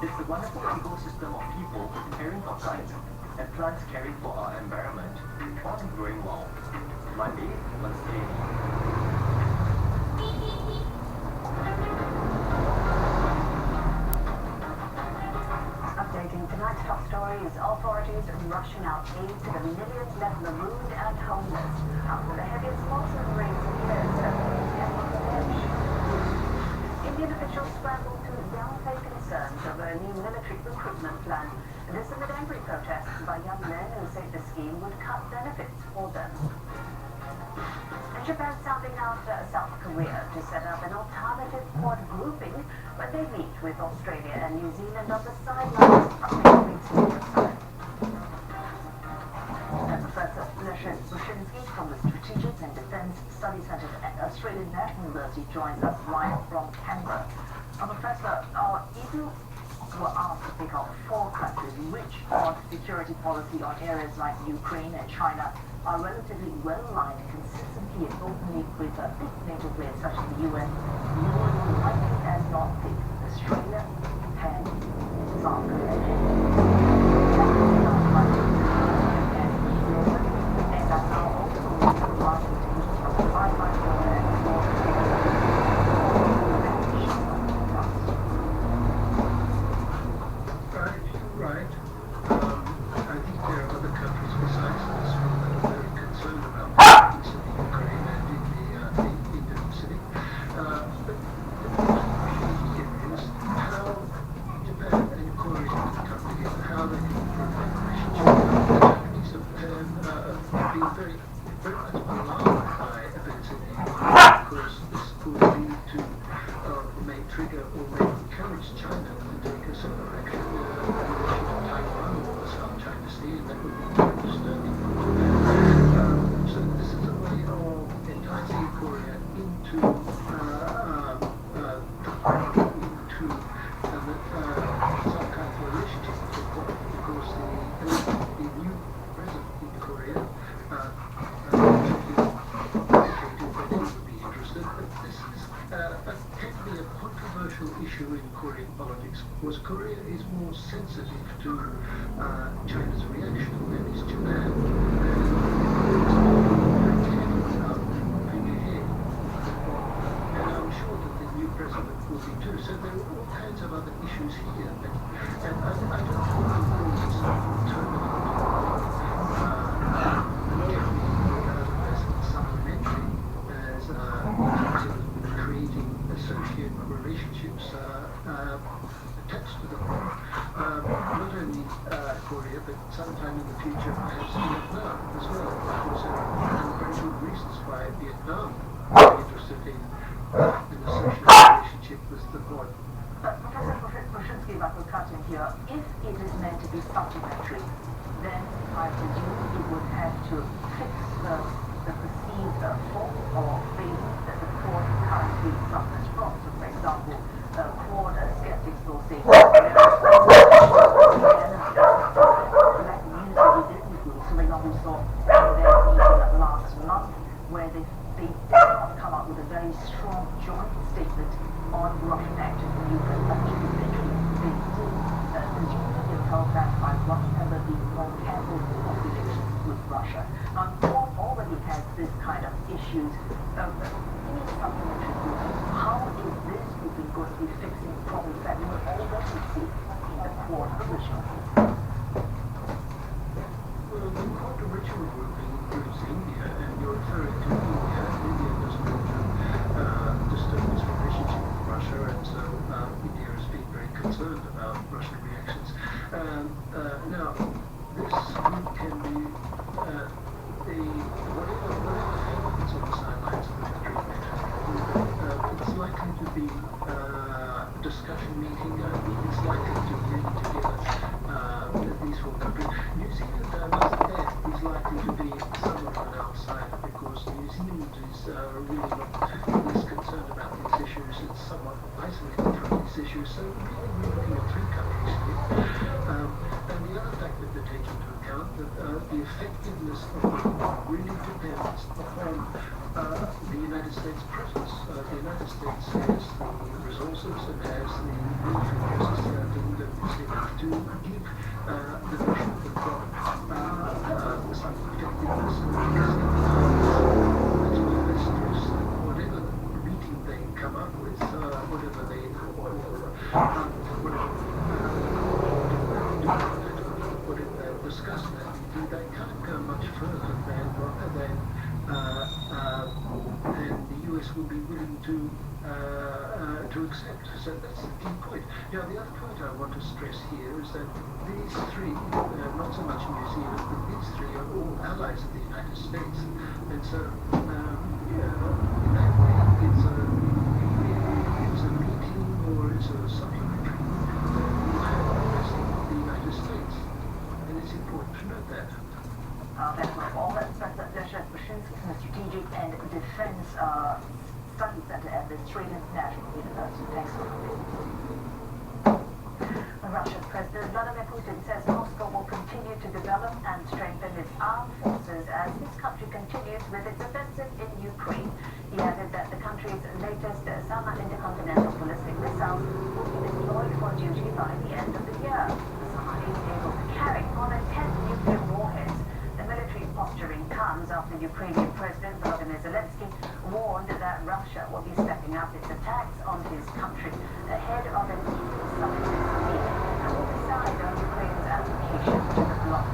It's a wonderful ecosystem of people caring for science and plants caring for our environment, all growing well. Monday, Wednesday. Updating tonight's top stories, authorities rushing out aid to the millions left marooned and homeless after the heaviest monsoon rains in years have hit the edge. Indian officials scrambled to downplay concerns over a new military recruitment plan. This amid angry protests by young men who say the scheme would cut benefits for them. And Japan sounding out South Korea to set up an alternative quad grouping when they meet with Australia and New Zealand on the sidelines of the week's summit. And Professor Leszek Bushinsky from the Strategic and Defence Study Centre at Australian National University joins us live from Canberra. Professor, if you were asked to pick out 4 countries which on security policy on areas like Ukraine and China are relatively well aligned consistently and openly with big NATO players such as the US, you would likely as not pick Australia, Japan, South Korea, and are now also largely taking from the sidelines and more. Right. I think there are other countries besides this one that are very concerned about the peace in the Ukraine and in the Indo-Pacific. But the question here is how Japan and Korea come together, how they can improve their relationship. The Japanese have been very much alarmed by events in the Ukraine because this could lead to, may trigger or may encourage China to take a similar action. Taiwan or South China Sea, and that would be very disturbing for Japan. So this is a way of enticing Korea into some kind of relationship with Japan, because the new president in Korea indicated that he would be interested. But this is can be a controversial issue in Korean politics, because Korea is more sensitive to China's reaction than is Japan. And I'm sure that the new president will be too. So there are all kinds of other issues here. And I don't think it's permanent as supplementary as in terms of creating associate relationships attached to them. Not only Korea, but sometime in the future perhaps Vietnam as well, because there are very good reasons why Vietnam are interested in an associate relationship with the Quad. Professor Bushinsky, if I could cut in here, if it is meant to be supplementary, then I presume it would have to fix the perceived fault or failings that the Quad currently suffers from. So, for example, Quad skeptics will say where they did not come up with a very strong joint statement on Russian actions in Ukraine. Actually, eventually, they did presumably get held back by whatever the more careful of relations with Russia. Now, Quad already has this kind of issues. In supplementary group, how is this grouping going to be fixing problems that we already see in the Quad original? Well, the Quad original grouping includes India, and you're referring to India. India doesn't want to disturb its relationship with Russia, and so India has been very concerned about Russian reactions. Now, this group can be whatever happens on the sidelines of the military, it's likely to be a discussion meeting. It's likely to bring together these 4 countries. New Zealand, I must add, is likely to be somewhat of an outsider, because New Zealand is really not less concerned about these issues. It's somewhat isolated from these issues. So really we're looking at 3 countries here. And the other factor to take into account that the effectiveness of the really depends upon the United States presence. The United States has the resources and has the military presence to what they've discussed that they can't go much further than the US will be willing to accept. So that's the key point. Now, the other point I want to stress here is that these three, not so much New Zealand, but these three are all allies of the United States. And so, in that way, it's a meeting or it's a supplementary requesting of the United States. And it's important to note that. Professor Brzezinski from the Strategic and Defense Study Center at the Australian National University. Thanks for coming. Russia's President Vladimir Putin says Moscow will continue to develop and strengthen its armed forces as his country continues with its offensive in Ukraine. He added that the country's latest summer intercontinental ballistic missiles will be deployed for duty by the end of the year. The summer is able to carry more than 10 nuclear warheads. The military posturing comes after Ukrainian President Volodymyr Zelensky warned that Russia will be stepping up its attacks on his country ahead of an EU summit this week and will decide on Ukraine's application to the bloc.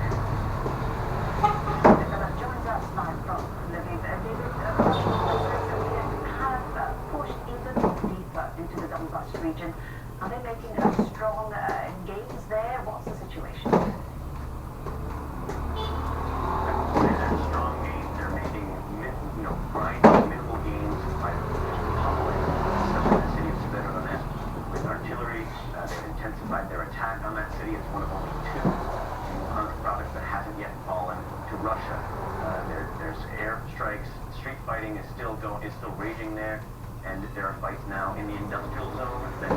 Philip joins us live from Lviv. David, Russian forces have pushed even deeper into the Donbass region. Are they making strong gains there? What's the situation? Strong gains. They're making, grinding minimal gains by pummeling, especially the city of Severodonetsk with artillery. They've intensified their attack on that city. It's one of only two in Luhansk province that hasn't yet fallen to Russia. There's air strikes. Street fighting is still raging there, and there are fights now in the industrial zone that